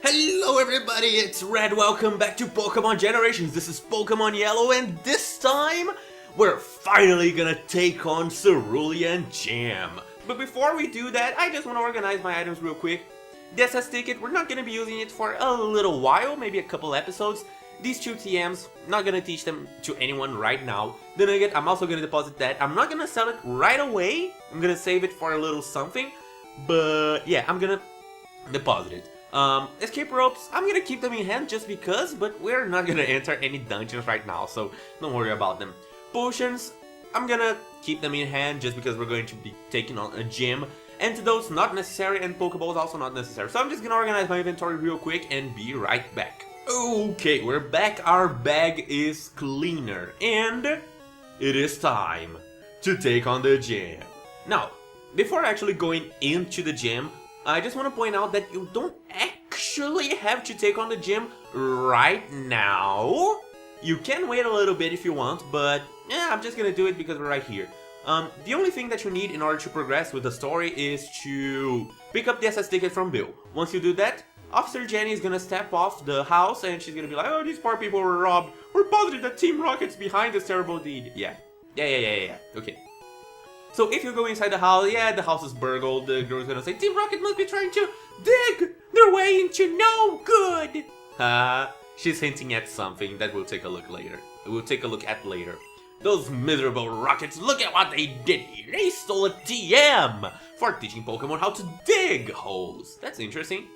Hello everybody, it's Red, welcome back to Pokemon Generations. This is Pokemon Yellow and this time, we're finally gonna take on Cerulean Gym. But before we do that, I just want to organize my items real quick. The SS ticket, we're not gonna be using it for a little while, maybe a couple episodes. These two TMs, not gonna teach them to anyone right now. The nugget, I'm also gonna deposit that. I'm not gonna sell it right away, I'm gonna save it for a little something. But yeah, I'm gonna deposit it. Escape ropes, I'm gonna keep them in hand just because, but we're not gonna enter any dungeons right now, so don't worry about them. Potions, I'm gonna keep them in hand just because we're going to be taking on a gym. Antidotes, not necessary, and Pokeballs also not necessary. So I'm just gonna organize my inventory real quick and be right back. Okay, we're back, our bag is cleaner, and it is time to take on the gym. Now, before actually going into the gym, I just want to point out that you don't actually have to take on the gym right now. You can wait a little bit if you want, but yeah, I'm just gonna do it because we're right here. The only thing that you need in order to progress with the story is to pick up the SS ticket from Bill. Once you do that, Officer Jenny is gonna step off the house and she's gonna be like, oh, these poor people were robbed. We're positive that Team Rocket's behind this terrible deed. Yeah. Okay. So if you go inside the house, yeah, the house is burgled, the girl's gonna say, Team Rocket must be trying to dig their way into no good! She's hinting at something that we'll take a look later. We'll take a look at later. Those miserable Rockets, look at what they did here! They stole a TM for teaching Pokemon how to dig holes. That's interesting.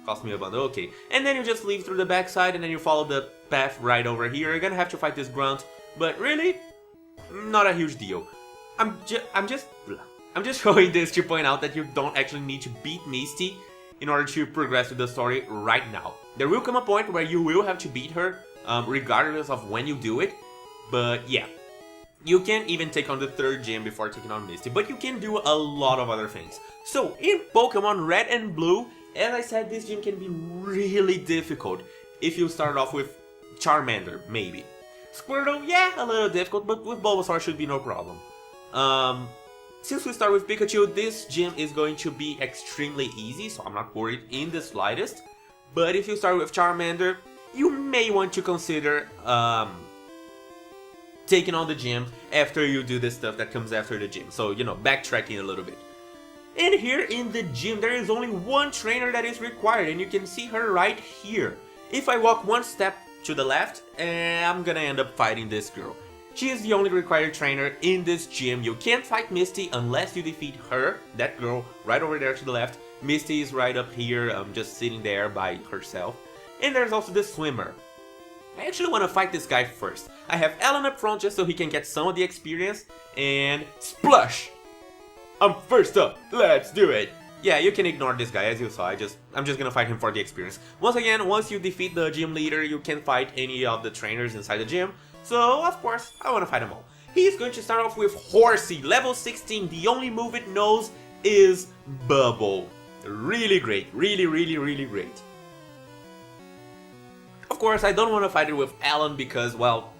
Cost me a bundle, okay. And then you just leave through the backside and then you follow the path right over here. You're gonna have to fight this grunt, but really, not a huge deal. I'm just showing this to point out that you don't actually need to beat Misty in order to progress with the story right now. There will come a point where you will have to beat her, regardless of when you do it. But yeah, you can even take on the third gym before taking on Misty, but you can do a lot of other things. So in Pokemon Red and Blue, as I said, this gym can be really difficult if you start off with Charmander, maybe. Squirtle, yeah, a little difficult, but with Bulbasaur should be no problem. Since we start with Pikachu, this gym is going to be extremely easy, so I'm not worried in the slightest. But if you start with Charmander, you may want to consider taking on the gym after you do the stuff that comes after the gym. So, you know, backtracking a little bit. And here in the gym, there is only one trainer that is required, and you can see her right here. If I walk one step to the left, I'm gonna end up fighting this girl. She is the only required trainer in this gym. You can't fight Misty unless you defeat her, that girl right over there to the left. Misty is right up here, just sitting there by herself. And there's also the swimmer. I actually want to fight this guy first. I have Alan up front just so he can get some of the experience. And splash! I'm first up, let's do it! Yeah, you can ignore this guy as you saw, I'm just gonna fight him for the experience. Once again, once you defeat the gym leader, you can fight any of the trainers inside the gym. So, of course, I want to fight them all. He's going to start off with Horsey, level 16. The only move it knows is Bubble. Really great. Really great. Of course, I don't want to fight it with Alan because, well,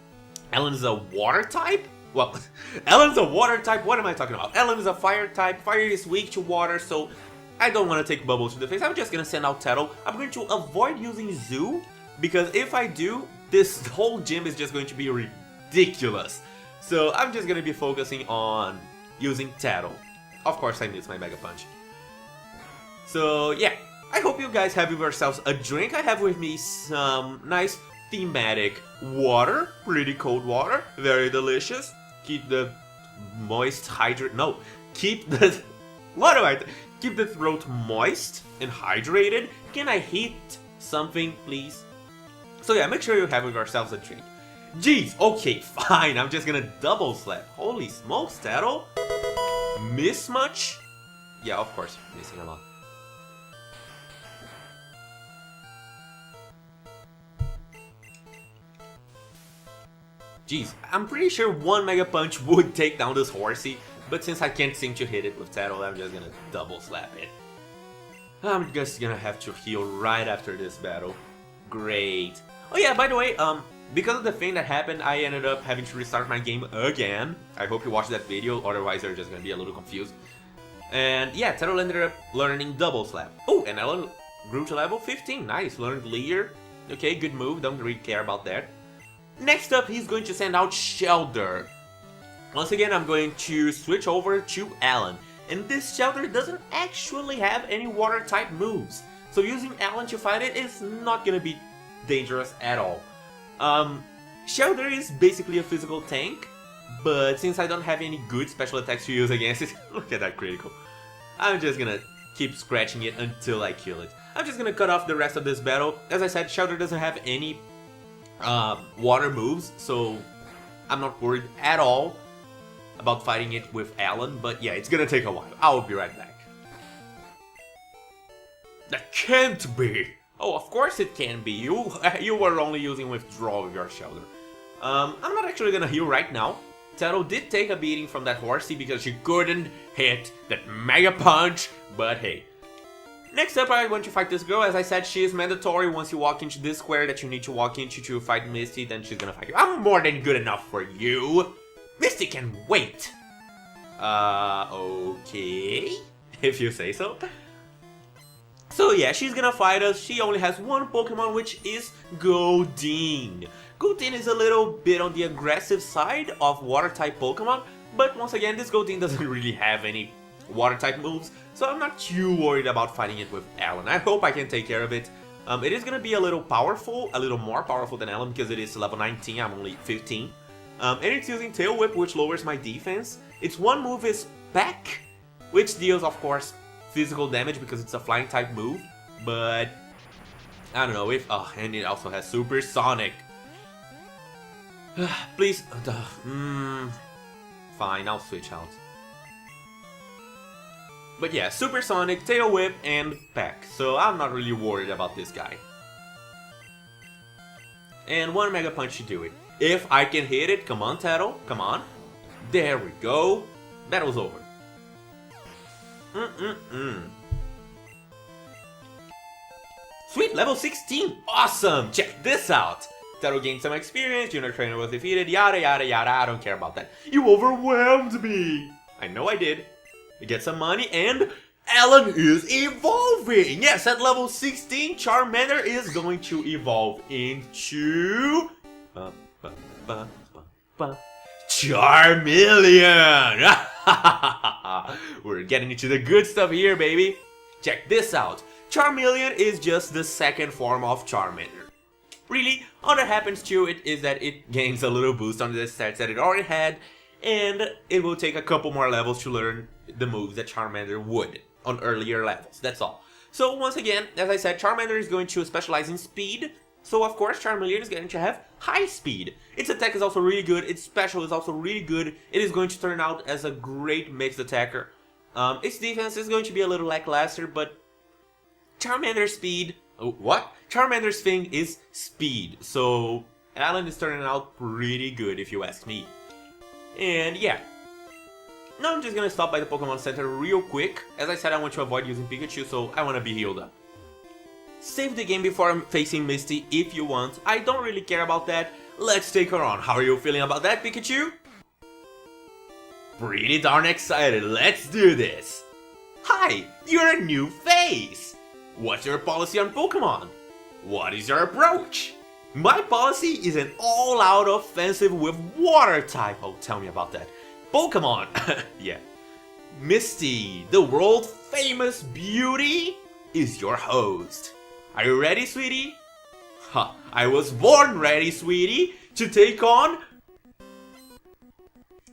Alan is a water type? Well, Alan's a water type? What am I talking about? Alan is a fire type. Fire is weak to water, so I don't want to take Bubble to the face. I'm just going to send out Tettle. I'm going to avoid using Zoo because if I do, this whole gym is just going to be ridiculous. So I'm just going to be focusing on using Tattle. Of course I miss my Mega Punch. So yeah, I hope you guys have yourselves a drink. I have with me some nice thematic water. Pretty cold water. Very delicious. Keep the moist keep the... Keep the throat moist and hydrated. Can I hit something, please? So yeah, make sure you have yourselves a drink. Jeez, okay, fine, I'm just gonna double slap. Holy smokes, Tattle. Miss much? Yeah, of course, missing a lot. Jeez, I'm pretty sure one Mega Punch would take down this Horsey, but since I can't seem to hit it with Tattle, I'm just gonna double slap it. I'm just gonna have to heal right after this battle. Great. Oh yeah, by the way, because of the thing that happened, I ended up having to restart my game again. I hope you watched that video, otherwise you're just gonna be a little confused. And yeah, Tattle ended up learning Double Slap. Oh, and Alan grew to level 15. Nice, learned Leer. Okay, good move, don't really care about that. Next up, he's going to send out Shelter. Once again, I'm going to switch over to Alan. And this Shelter doesn't actually have any water type moves. So using Alan to fight it is not gonna be dangerous at all. Shelter is basically a physical tank, but since I don't have any good special attacks to use against it, look at that critical. I'm just gonna keep scratching it until I kill it. I'm just gonna cut off the rest of this battle. As I said, Shelter doesn't have any water moves, so I'm not worried at all about fighting it with Alan, but yeah, it's gonna take a while. I'll be right back. That can't be! Oh, of course it can be. You were only using withdrawal with your Shelter. I'm not actually gonna heal right now. Taro did take a beating from that horsey because she couldn't hit that Mega Punch, but hey. Next up, I want to fight this girl. As I said, she is mandatory. Once you walk into this square that you need to walk into to fight Misty, then she's gonna fight you. I'm more than good enough for you! Misty can wait! Okay... if you say so. So yeah, she's gonna fight us. She only has one Pokemon, which is Goldeen. Goldeen is a little bit on the aggressive side of water-type Pokemon, but once again, this Goldeen doesn't really have any water-type moves, so I'm not too worried about fighting it with Alan. I hope I can take care of it. It is gonna be a little powerful, a little more powerful than Alan because it is level 19, I'm only 15. And it's using Tail Whip, which lowers my defense. Its one move is Peck, which deals, of course, physical damage because it's a flying type move, but I don't know if... Oh, and it also has Supersonic. Please... fine, I'll switch out. But yeah, Supersonic, Tail Whip, and Peck, so I'm not really worried about this guy. And one Mega Punch to do it. If I can hit it, come on Taro, come on. There we go. Battle's over. Sweet, level 16, awesome, check this out. Taro gained some experience, Junior Trainer was defeated, yada yada yada, I don't care about that. You overwhelmed me. I know I did. You get some money and Alan is evolving. Yes, at level 16, Charmander is going to evolve into... Charmeleon! We're getting into the good stuff here, baby. Check this out. Charmeleon is just the second form of Charmander. Really, all that happens to it is that it gains a little boost on the stats that it already had, and it will take a couple more levels to learn the moves that Charmander would on earlier levels, that's all. So once again, as I said, Charmander is going to specialize in speed, so of course Charmeleon is going to have high speed. Its attack is also really good, its special is also really good, it is going to turn out as a great mixed attacker. Its defense is going to be a little lackluster, but Charmander's speed... Oh, what? Charmander's thing is speed, so Alan is turning out pretty good if you ask me. And yeah. Now I'm just gonna stop by the Pokemon Center real quick. As I said, I want to avoid using Pikachu, so I want to be healed up. Save the game before I'm facing Misty if you want. I don't really care about that. Let's take her on. How are you feeling about that, Pikachu? Pretty darn excited. Let's do this. Hi, you're a new face. What's your policy on Pokemon? What is your approach? My policy is an all-out offensive with water type. Oh, tell me about that. Pokemon. Yeah. Misty, the world-famous beauty, is your host. Are you ready, sweetie? Ha, I was born ready, sweetie, to take on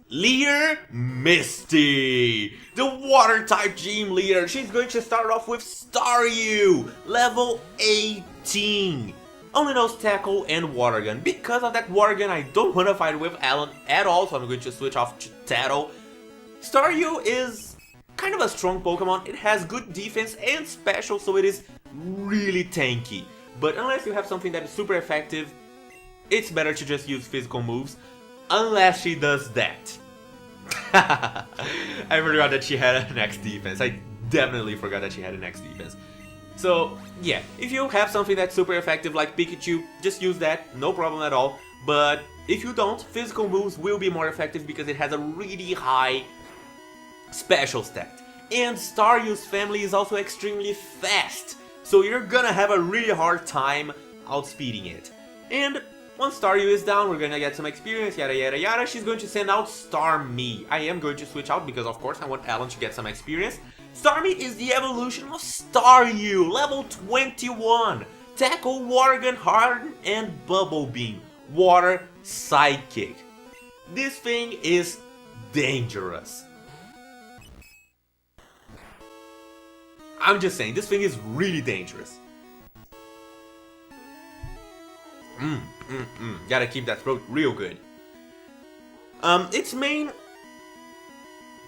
Leader Misty, the water-type gym leader. She's going to start off with Staryu, level 18. Only knows Tackle and Water Gun. Because of that Water Gun, I don't want to fight with Alan at all, so I'm going to switch off to Taro. Staryu is kind of a strong Pokemon. It has good defense and special, so it is really tanky. But unless you have something that is super effective, it's better to just use physical moves. Unless she does that. I forgot that she had an X defense. I definitely forgot that she had an X defense. So, yeah, if you have something that's super effective like Pikachu, just use that, no problem at all. But if you don't, physical moves will be more effective because it has a really high special stat. And Staryu's family is also extremely fast. so you're gonna have a really hard time outspeeding it. And once Staryu is down, we're gonna get some experience, yada yada yada. She's going to send out Starmie. I am going to switch out because of course I want Alan to get some experience. Starmie is the evolution of Staryu, level 21. Tackle, Water Gun, Harden, and Bubble Beam. Water Psychic. This thing is dangerous. I'm just saying, this thing is really dangerous. Gotta keep that throat real good. Its main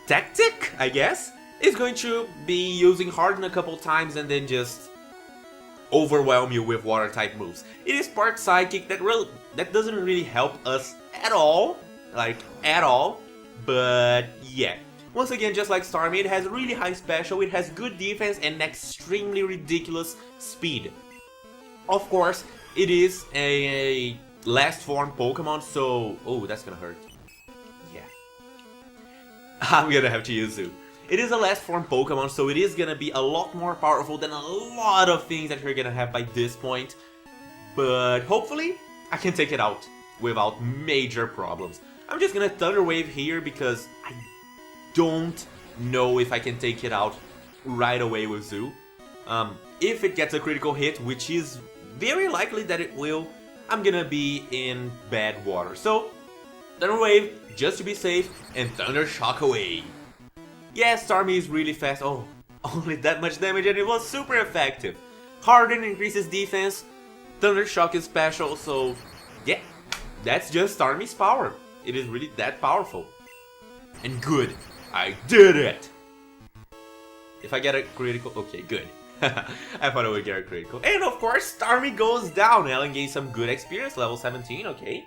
tactic, I guess, is going to be using Harden a couple times and then just overwhelm you with water type moves. It is part psychic, that doesn't really help us at all, but yeah. Once again, just like Starmie, it has really high special, it has good defense and extremely ridiculous speed. Of course, it is a last form Pokemon, so... oh, that's gonna hurt. Yeah. I'm gonna have to use Zoo. It is a last form Pokemon, so it is gonna be a lot more powerful than a lot of things that you're gonna have by this point. But hopefully, I can take it out without major problems. I'm just gonna Thunder Wave here because I don't know if I can take it out right away with Zoo. If it gets a critical hit, which is very likely that it will, I'm gonna be in bad water. So, Thunder Wave, just to be safe, and Thunder Shock away. Yeah, Starmie is really fast. Oh, only that much damage and it was super effective. Harden increases defense, Thunder Shock is special, so yeah, that's just Starmie's power. It is really that powerful. And good, I did it! If I get a critical, okay, good. I thought I would get a critical. And of course, Starmie goes down. Ellen gains some good experience, level 17, okay.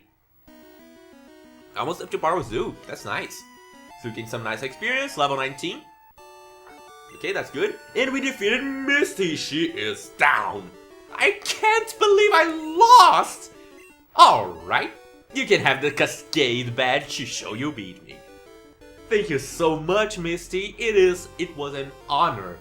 Almost up to par with Zoo, that's nice. Zoo gains some nice experience, level 19. Okay, that's good. And we defeated Misty, she is down. I can't believe I lost! Alright, you can have the Cascade badge to show you beat me. Thank you so much, Misty. It was an honor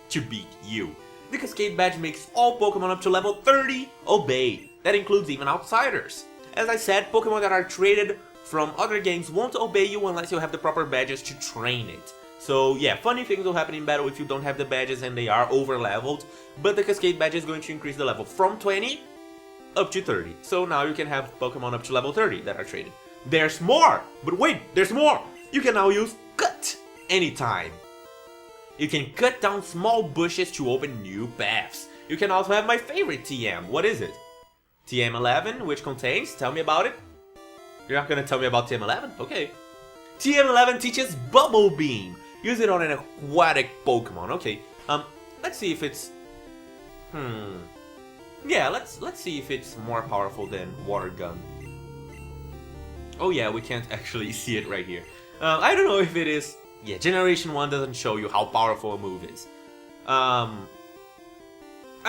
to beat you. The Cascade badge makes all Pokemon up to level 30 obey. That includes even outsiders. As I said, Pokemon that are traded from other games won't obey you unless you have the proper badges to train it. So yeah, funny things will happen in battle if you don't have the badges and they are over leveled, but the Cascade badge is going to increase the level from 20 up to 30. So now you can have Pokemon up to level 30 that are traded. There's more! But wait, there's more! You can now use Cut anytime. You can cut down small bushes to open new paths. You can also have my favorite TM. What is it? TM11, which contains, tell me about it. You're not gonna tell me about TM11? Okay. TM11 teaches Bubble Beam. Use it on an aquatic Pokemon. Okay. Let's see if it's... Yeah, let's see if it's more powerful than Water Gun. Oh yeah, we can't actually see it right here. I don't know if it is... Yeah, Generation 1 doesn't show you how powerful a move is. I'm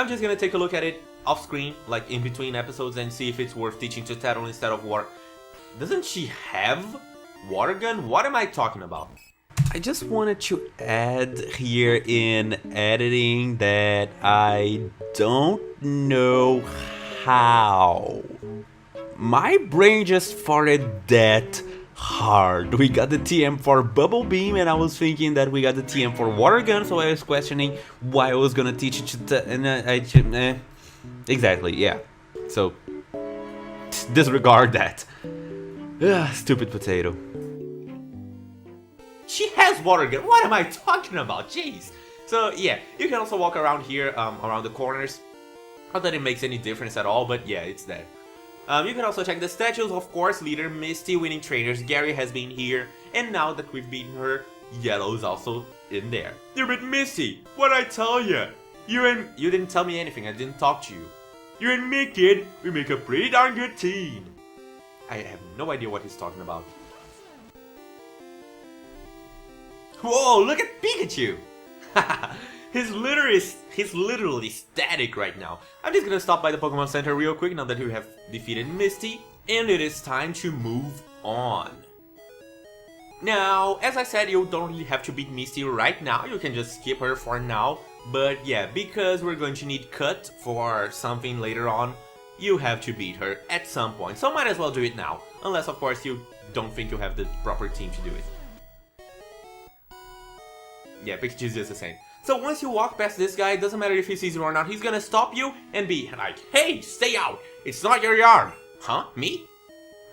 just gonna take a look at it off screen, like in between episodes, and see if it's worth teaching to Tattle instead of Water. Doesn't she have Water Gun? What am I talking about? I just wanted to add here in editing that I don't know how. My brain just farted that hard. We got the TM for Bubble Beam and I was thinking that we got the TM for Water Gun, so I was questioning why I was gonna teach it to exactly, yeah. So, disregard that. Ugh, stupid potato. She has Water Gun. What am I talking about? Jeez. So yeah, you can also walk around here, around the corners. Not that it makes any difference at all, but yeah, it's there. You can also check the statues, of course. Leader Misty, winning trainers Gary has been here, and now that we've beaten her, Yellow is also in there. You beat Misty. What'd I tell ya? You didn't tell me anything. I didn't talk to you. You and me, kid. We make a pretty darn good team. I have no idea what he's talking about. Whoa, look at Pikachu! He's literally static right now. I'm just gonna stop by the Pokemon Center real quick now that we have defeated Misty, and it is time to move on. Now, as I said, you don't really have to beat Misty right now. You can just skip her for now. But yeah, because we're going to need Cut for something later on, you have to beat her at some point. So might as well do it now. Unless, of course, you don't think you have the proper team to do it. Yeah, Pikachu's just the same. So once you walk past this guy, it doesn't matter if he sees you or not, he's gonna stop you and be like, "Hey, stay out! It's not your yard!" Huh? Me?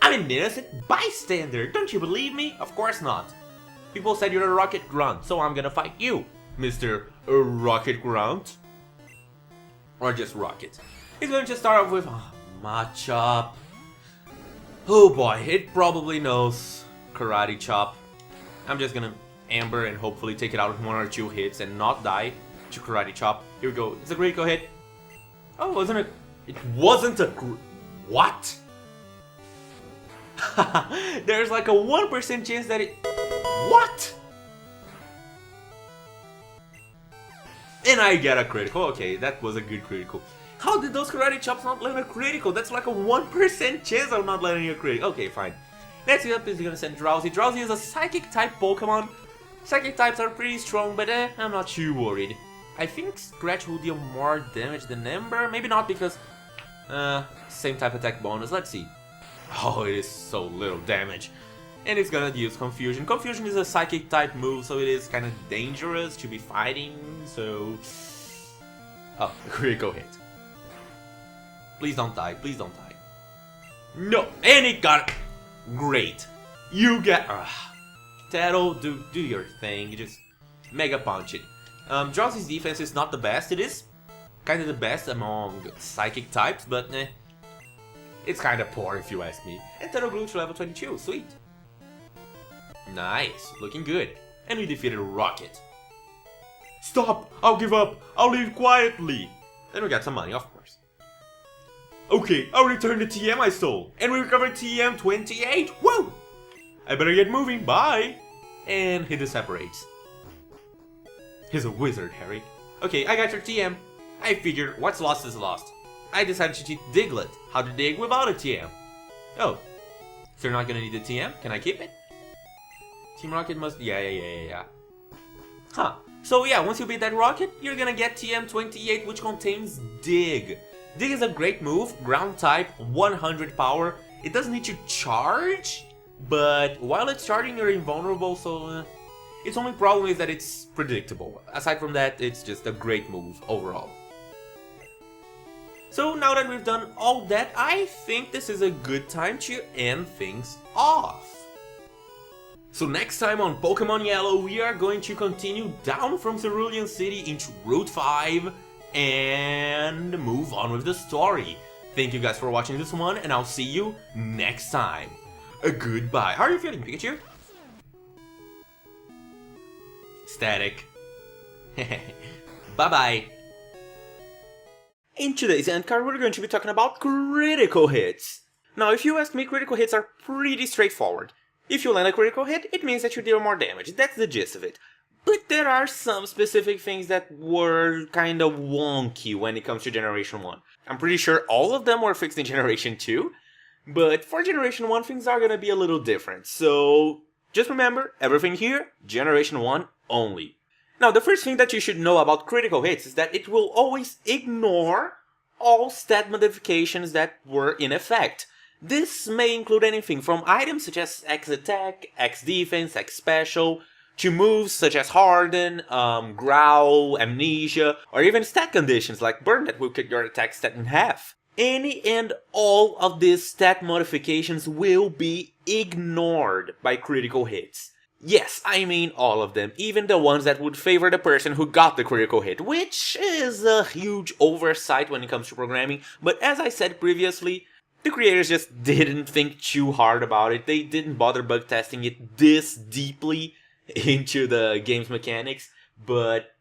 I'm an innocent bystander! Don't you believe me? Of course not. People said you're a rocket grunt, so I'm gonna fight you, Mr. Rocket Grunt. Or just Rocket. He's going to start off with Machop. Oh boy, it probably knows Karate Chop. I'm just gonna Amber and hopefully take it out with 1 or 2 hits and not die to Karate Chop. Here we go. It's a critical hit. Oh, it wasn't a what? There's like a 1% chance that it... What? And I get a critical. Okay, that was a good critical. How did those Karate Chops not land a critical? That's like a 1% chance of not landing a critical. Okay, fine. Next up is gonna send Drowsy. Drowsy is a Psychic type Pokemon. Psychic types are pretty strong, but I'm not too worried. I think Scratch will deal more damage than Ember. Maybe not because same type attack bonus. Let's see. Oh, it is so little damage. And it's gonna use Confusion. Confusion is a Psychic type move, so it is kind of dangerous to be fighting, so... Oh, critical hit. Please don't die, please don't die. No, and it got it. Great. You get... That'll do your thing, you just Mega Punch it. Drowsy's defense is not the best, it is kind of the best among Psychic types, but it's kind of poor if you ask me. And Turtle grew to level 22, sweet. Nice, looking good. And we defeated Rocket. Stop! I'll give up! I'll leave quietly! And we got some money, of course. Okay, I'll return the TM I stole! And we recovered TM 28! Woo! I better get moving, bye! And he separates. He's a wizard, Harry. Okay, I got your TM. I figured what's lost is lost. I decided to teach Diglett how to dig without a TM. Oh, so you're not gonna need the TM? Can I keep it? Team Rocket must... Yeah. Huh. So yeah, once you beat that Rocket, you're gonna get TM28, which contains Dig. Dig is a great move, ground type, 100 power. It doesn't need to charge, but while it's charging, you're invulnerable, so its only problem is that it's predictable. Aside from that, it's just a great move overall. So now that we've done all that, I think this is a good time to end things off. So next time on Pokemon Yellow, we are going to continue down from Cerulean City into Route 5 and move on with the story. Thank you guys for watching this one, and I'll see you next time. Goodbye. How are you feeling, Pikachu? Static. Bye-bye. In today's end card, we're going to be talking about critical hits. Now, if you ask me, critical hits are pretty straightforward. If you land a critical hit, it means that you deal more damage. That's the gist of it. But there are some specific things that were kind of wonky when it comes to Generation 1. I'm pretty sure all of them were fixed in Generation 2. But for Generation 1, things are gonna be a little different. So just remember, everything here, Generation 1 only. Now, the first thing that you should know about critical hits is that it will always ignore all stat modifications that were in effect. This may include anything from items such as X attack, X defense, X special, to moves such as Harden, Growl, Amnesia, or even stat conditions like Burn that will cut your attack stat in half. Any and all of these stat modifications will be ignored by critical hits. Yes, I mean all of them, even the ones that would favor the person who got the critical hit, which is a huge oversight when it comes to programming, but as I said previously, the creators just didn't think too hard about it. They didn't bother bug testing it this deeply into the game's mechanics, but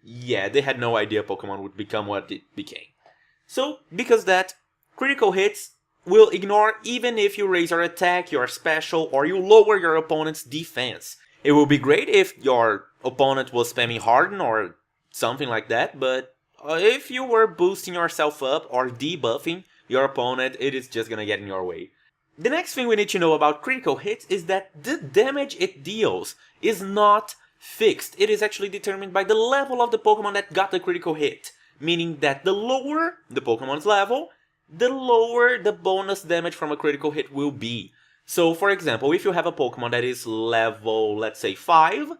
yeah, they had no idea Pokemon would become what it became. So, because that, critical hits will ignore even if you raise your attack, your special, or you lower your opponent's defense. It would be great if your opponent was spamming Harden or something like that, but if you were boosting yourself up or debuffing your opponent, it is just gonna get in your way. The next thing we need to know about critical hits is that the damage it deals is not fixed. It is actually determined by the level of the Pokemon that got the critical hit. Meaning that the lower the Pokemon's level, the lower the bonus damage from a critical hit will be. So for example, if you have a Pokemon that is level, let's say 5,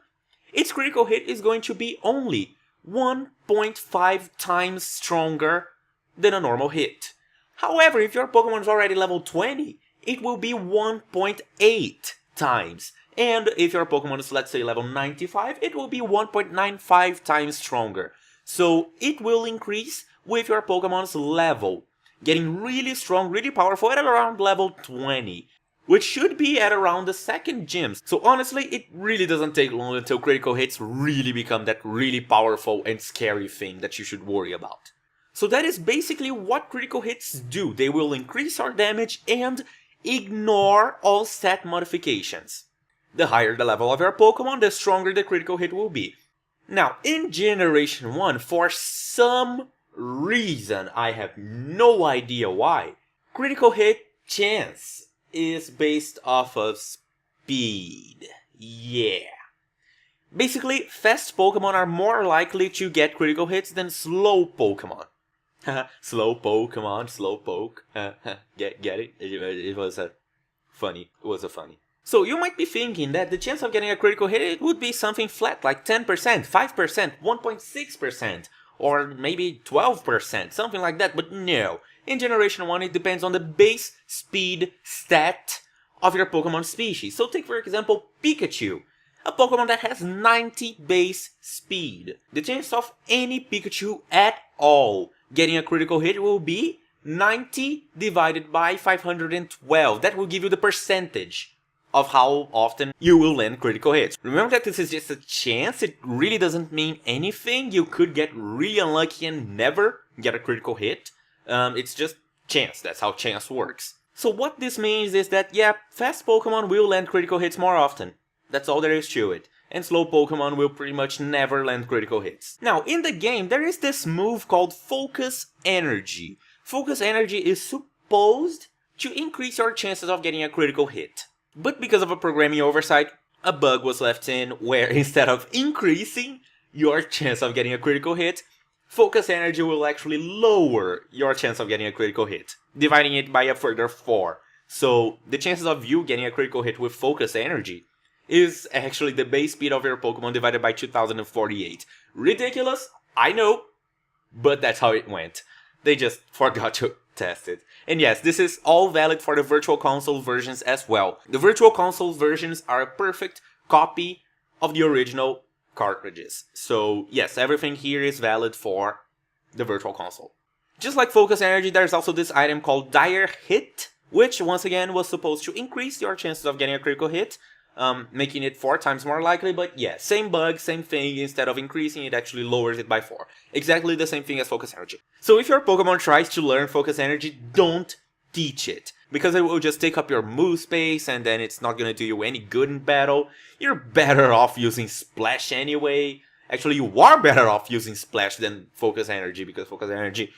its critical hit is going to be only 1.5 times stronger than a normal hit. However, if your Pokemon is already level 20, it will be 1.8 times. And if your Pokemon is, let's say, level 95, it will be 1.95 times stronger. So it will increase with your Pokemon's level, getting really strong, really powerful at around level 20. Which should be at around the second gym. So honestly, it really doesn't take long until critical hits really become that really powerful and scary thing that you should worry about. So that is basically what critical hits do. They will increase our damage and ignore all stat modifications. The higher the level of your Pokemon, the stronger the critical hit will be. Now, in Generation 1, for some reason, I have no idea why, critical hit chance is based off of speed. Yeah. Basically, fast Pokemon are more likely to get critical hits than slow Pokemon. Slow Pokemon, slow poke. Get it? It was a funny. So you might be thinking that the chance of getting a critical hit it would be something flat, like 10%, 5%, 1.6%, or maybe 12%, something like that, but no. In Generation 1, it depends on the base speed stat of your Pokemon species. So take for example Pikachu, a Pokemon that has 90 base speed. The chance of any Pikachu at all getting a critical hit will be 90 divided by 512. That will give you the percentage of how often you will land critical hits. Remember that this is just a chance, it really doesn't mean anything. You could get really unlucky and never get a critical hit. It's just chance, that's how chance works. So what this means is that, yeah, fast Pokemon will land critical hits more often. That's all there is to it. And slow Pokemon will pretty much never land critical hits. Now, in the game, there is this move called Focus Energy. Focus Energy is supposed to increase your chances of getting a critical hit. But because of a programming oversight, a bug was left in where instead of increasing your chance of getting a critical hit, Focus Energy will actually lower your chance of getting a critical hit, dividing it by a further 4. So the chances of you getting a critical hit with Focus Energy is actually the base speed of your Pokemon divided by 2048. Ridiculous, I know, but that's how it went. They just forgot to test it. And yes, this is all valid for the Virtual Console versions as well. The Virtual Console versions are a perfect copy of the original cartridges. So yes, everything here is valid for the Virtual Console. Just like Focus Energy, there's also this item called Dire Hit, which once again was supposed to increase your chances of getting a critical hit, making it 4 times more likely, but yeah, same bug, same thing. Instead of increasing, it actually lowers it by 4. Exactly the same thing as Focus Energy. So if your Pokemon tries to learn Focus Energy, don't teach it, because it will just take up your move space and then it's not gonna do you any good in battle. You're better off using Splash anyway. Actually, you are better off using Splash than Focus Energy, because Focus Energy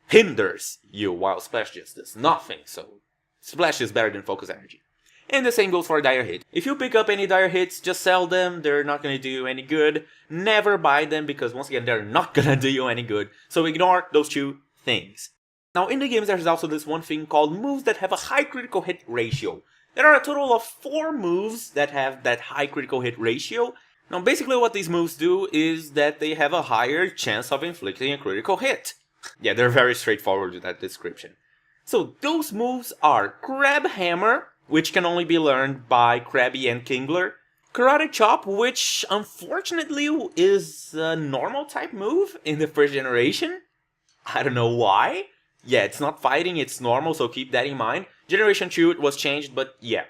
hinders you while Splash just does nothing. So Splash is better than Focus Energy. And the same goes for Dire Hit. If you pick up any Dire Hits, just sell them. They're not going to do you any good. Never buy them, because once again, they're not going to do you any good. So ignore those two things. Now in the games, there's also this one thing called moves that have a high critical hit ratio. There are a total of 4 moves that have that high critical hit ratio. Now basically what these moves do is that they have a higher chance of inflicting a critical hit. Yeah, they're very straightforward with that description. So those moves are Crab Hammer, which can only be learned by Krabby and Kingler. Karate Chop, which unfortunately is a normal type move in the first generation. I don't know why. Yeah, it's not fighting, it's normal, so keep that in mind. Generation 2 it was changed, but yeah,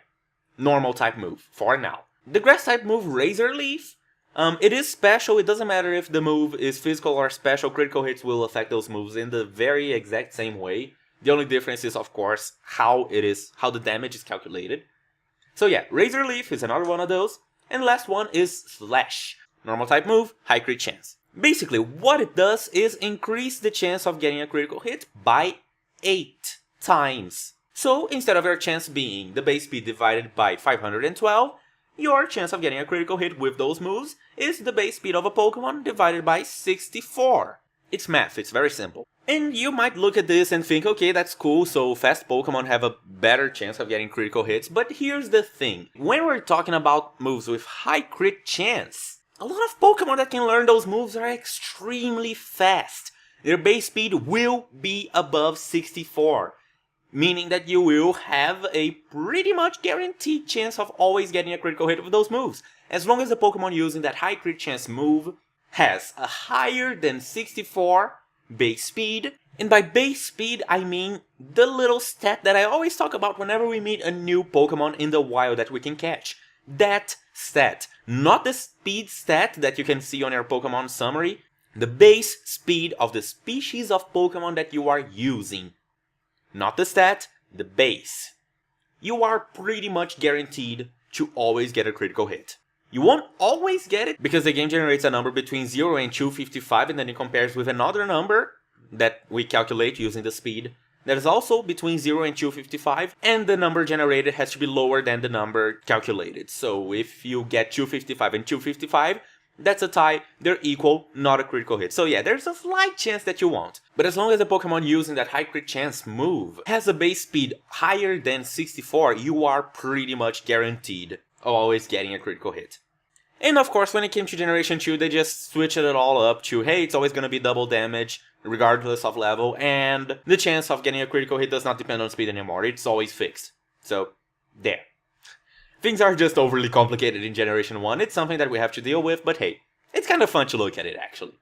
normal type move for now. The grass type move Razor Leaf, it is special. It doesn't matter if the move is physical or special, critical hits will affect those moves in the very exact same way. The only difference is, of course, how the damage is calculated. So yeah, Razor Leaf is another one of those. And last one is Slash. Normal type move, high crit chance. Basically, what it does is increase the chance of getting a critical hit by 8 times. So instead of your chance being the base speed divided by 512, your chance of getting a critical hit with those moves is the base speed of a Pokemon divided by 64. It's math, it's very simple. And you might look at this and think, okay, that's cool, so fast Pokemon have a better chance of getting critical hits, but here's the thing. When we're talking about moves with high crit chance, a lot of Pokemon that can learn those moves are extremely fast. Their base speed will be above 64, meaning that you will have a pretty much guaranteed chance of always getting a critical hit with those moves, as long as the Pokemon using that high crit chance move has a higher than 64 base speed. And by base speed, I mean the little stat that I always talk about whenever we meet a new Pokemon in the wild that we can catch. That stat, not the speed stat that you can see on your Pokemon summary, the base speed of the species of Pokemon that you are using. Not the stat, the base. You are pretty much guaranteed to always get a critical hit. You won't always get it because the game generates a number between 0 and 255 and then it compares with another number that we calculate using the speed that is also between 0 and 255, and the number generated has to be lower than the number calculated. So if you get 255 and 255, that's a tie, they're equal, not a critical hit. So yeah, there's a slight chance that you won't. But as long as the Pokemon using that high crit chance move has a base speed higher than 64, you are pretty much guaranteed of always getting a critical hit. And of course, when it came to Generation 2, they just switched it all up to, hey, it's always going to be double damage, regardless of level, and the chance of getting a critical hit does not depend on speed anymore, it's always fixed. So, there. Things are just overly complicated in Generation 1, it's something that we have to deal with, but hey, it's kind of fun to look at it actually.